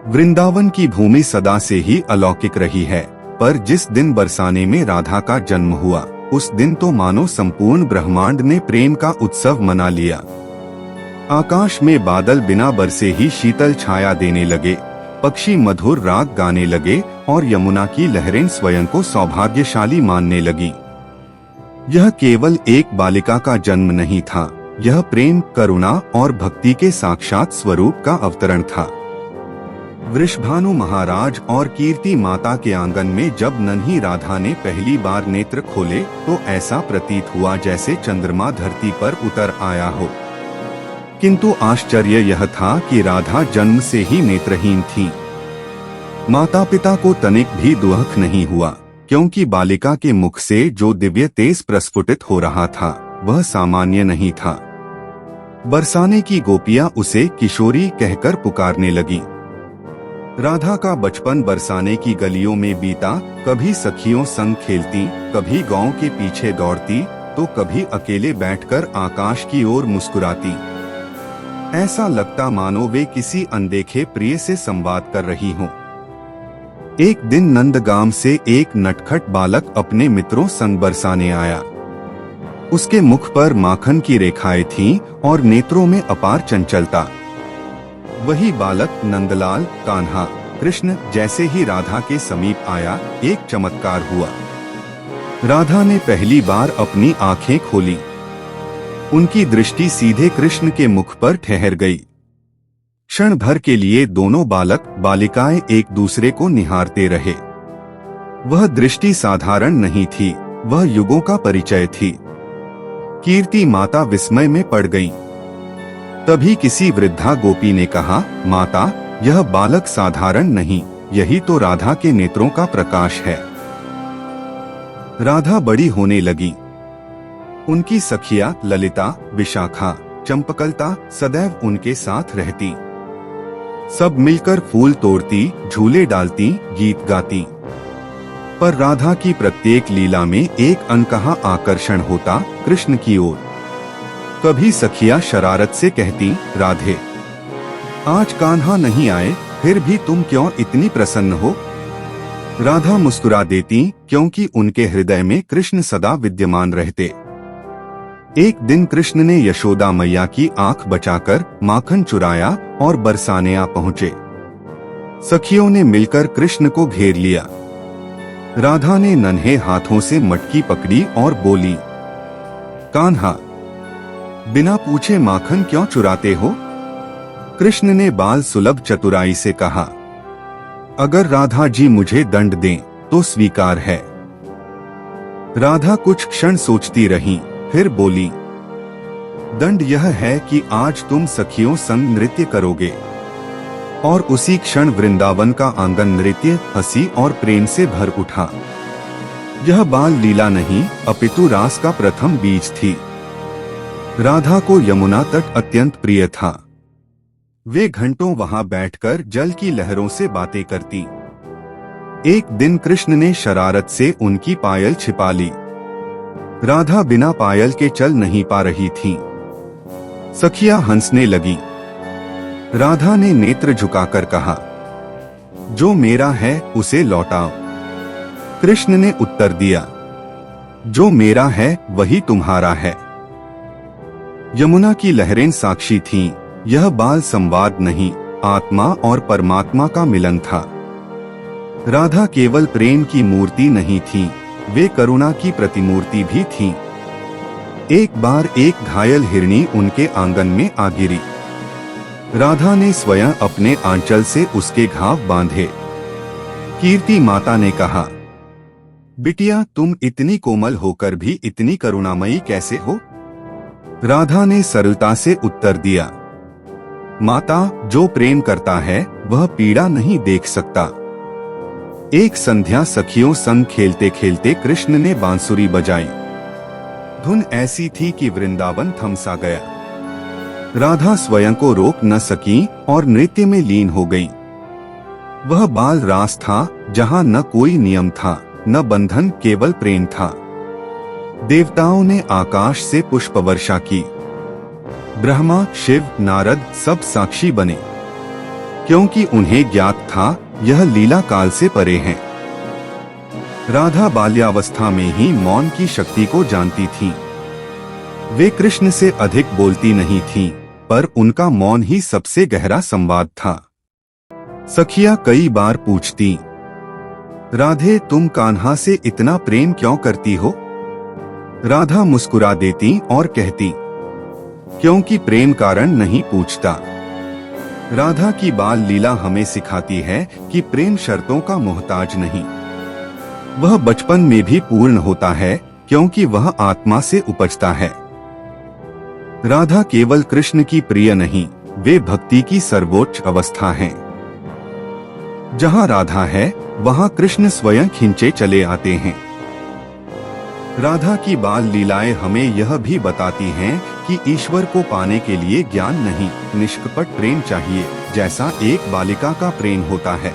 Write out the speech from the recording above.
वृंदावन की भूमि सदा से ही अलौकिक रही है, पर जिस दिन बरसाने में राधा का जन्म हुआ उस दिन तो मानो संपूर्ण ब्रह्मांड ने प्रेम का उत्सव मना लिया। आकाश में बादल बिना बरसे ही शीतल छाया देने लगे, पक्षी मधुर राग गाने लगे और यमुना की लहरें स्वयं को सौभाग्यशाली मानने लगी। यह केवल एक बालिका का जन्म नहीं था, यह प्रेम, करुणा और भक्ति के साक्षात स्वरूप का अवतरण था। वृषभानु महाराज और कीर्ति माता के आंगन में जब नन्ही राधा ने पहली बार नेत्र खोले तो ऐसा प्रतीत हुआ जैसे चंद्रमा धरती पर उतर आया हो। किंतु आश्चर्य यह था कि राधा जन्म से ही नेत्रहीन थी। माता पिता को तनिक भी दुख नहीं हुआ, क्योंकि बालिका के मुख से जो दिव्य तेज प्रस्फुटित हो रहा था वह सामान्य नहीं था। बरसाने की गोपियां उसे किशोरी कहकर पुकारने लगी। राधा का बचपन बरसाने की गलियों में बीता, कभी सखियों संग खेलती, कभी गांव के पीछे दौड़ती, तो कभी अकेले बैठकर आकाश की ओर मुस्कुराती। ऐसा लगता मानो वे किसी अनदेखे प्रिय से संवाद कर रही हों। एक दिन नंदगाम से एक नटखट बालक अपने मित्रों संग बरसाने आया। उसके मुख पर माखन की रेखाएं थीं और नेत्रों में अपार चंचलता। वही बालक नंदलाल, कान्हा, कृष्ण जैसे ही राधा के समीप आया, एक चमत्कार हुआ। राधा ने पहली बार अपनी आंखें खोली। उनकी दृष्टि सीधे कृष्ण के मुख पर ठहर गई। क्षण भर के लिए दोनों बालक बालिकाएं एक दूसरे को निहारते रहे। वह दृष्टि साधारण नहीं थी, वह युगों का परिचय थी। कीर्ति माता विस्मय में पड़ गईं। तभी किसी वृद्धा गोपी ने कहा, माता, यह बालक साधारण नहीं, यही तो राधा के नेत्रों का प्रकाश है। राधा बड़ी होने लगी। उनकी सखिया ललिता, विशाखा, चंपकलता सदैव उनके साथ रहती। सब मिलकर फूल तोड़ती, झूले डालती, गीत गाती। पर राधा की प्रत्येक लीला में एक अनकहा आकर्षण होता, कृष्ण की ओर। कभी सखिया शरारत से कहती, राधे, आज कान्हा नहीं आए, फिर भी तुम क्यों इतनी प्रसन्न हो? राधा मुस्कुरा देती, क्योंकि उनके हृदय में कृष्ण सदा विद्यमान रहते। एक दिन कृष्ण ने यशोदा मैया की आंख बचाकर माखन चुराया और बरसाने आ पहुंचे। सखियों ने मिलकर कृष्ण को घेर लिया। राधा ने नन्हे हाथों से मटकी पकड़ी और बोली, कान्हा, बिना पूछे माखन क्यों चुराते हो? कृष्ण ने बाल सुलभ चतुराई से कहा, अगर राधा जी मुझे दंड दें तो स्वीकार है। राधा कुछ क्षण सोचती रहीं, फिर बोली, दंड यह है कि आज तुम सखियों संग नृत्य करोगे। और उसी क्षण वृंदावन का आंगन नृत्य, हंसी और प्रेम से भर उठा। यह बाल लीला नहीं, अपितु रास का प्रथम बीज थी। राधा को यमुना तट अत्यंत प्रिय था। वे घंटों वहां बैठकर जल की लहरों से बातें करती। एक दिन कृष्ण ने शरारत से उनकी पायल छिपा ली। राधा बिना पायल के चल नहीं पा रही थी। सखिया हंसने लगी। राधा ने नेत्र झुकाकर कहा, जो मेरा है उसे लौटाओ। कृष्ण ने उत्तर दिया, जो मेरा है वही तुम्हारा है। यमुना की लहरें साक्षी थीं, यह बाल संवाद नहीं, आत्मा और परमात्मा का मिलन था। राधा केवल प्रेम की मूर्ति नहीं थी, वे करुणा की प्रतिमूर्ति भी थीं। एक बार एक घायल हिरनी उनके आंगन में आ गिरी। राधा ने स्वयं अपने आंचल से उसके घाव बांधे। कीर्ति माता ने कहा, बिटिया, तुम इतनी कोमल होकर भी इतनी करुणामयी कैसे हो? राधा ने सरलता से उत्तर दिया, माता, जो प्रेम करता है वह पीड़ा नहीं देख सकता। एक संध्या सखियों संग खेलते खेलते कृष्ण ने बांसुरी बजाई। धुन ऐसी थी कि वृंदावन थम सा गया। राधा स्वयं को रोक न सकी और नृत्य में लीन हो गई। वह बाल रास था जहां न कोई नियम था, न बंधन, केवल प्रेम था। देवताओं ने आकाश से पुष्प वर्षा की। ब्रह्मा, शिव, नारद सब साक्षी बने। क्योंकि उन्हें ज्ञात था यह लीला काल से परे है। राधा बाल्यावस्था में ही मौन की शक्ति को जानती थी। वे कृष्ण से अधिक बोलती नहीं थीं, पर उनका मौन ही सबसे गहरा संवाद था। सखियां कई बार पूछती, राधे तुम कान्हा से इतना प्रेम क्यों करती हो? राधा मुस्कुरा देती और कहती, क्योंकि प्रेम कारण नहीं पूछता। राधा की बाल लीला हमें सिखाती है कि प्रेम शर्तों का मोहताज नहीं, वह बचपन में भी पूर्ण होता है क्योंकि वह आत्मा से उपजता है। राधा केवल कृष्ण की प्रिय नहीं, वे भक्ति की सर्वोच्च अवस्था हैं। जहाँ राधा है वहाँ कृष्ण स्वयं खिंचे चले आते हैं। राधा की बाल लीलाएं हमें यह भी बताती हैं कि ईश्वर को पाने के लिए ज्ञान नहीं, निष्कपट प्रेम चाहिए, जैसा एक बालिका का प्रेम होता है।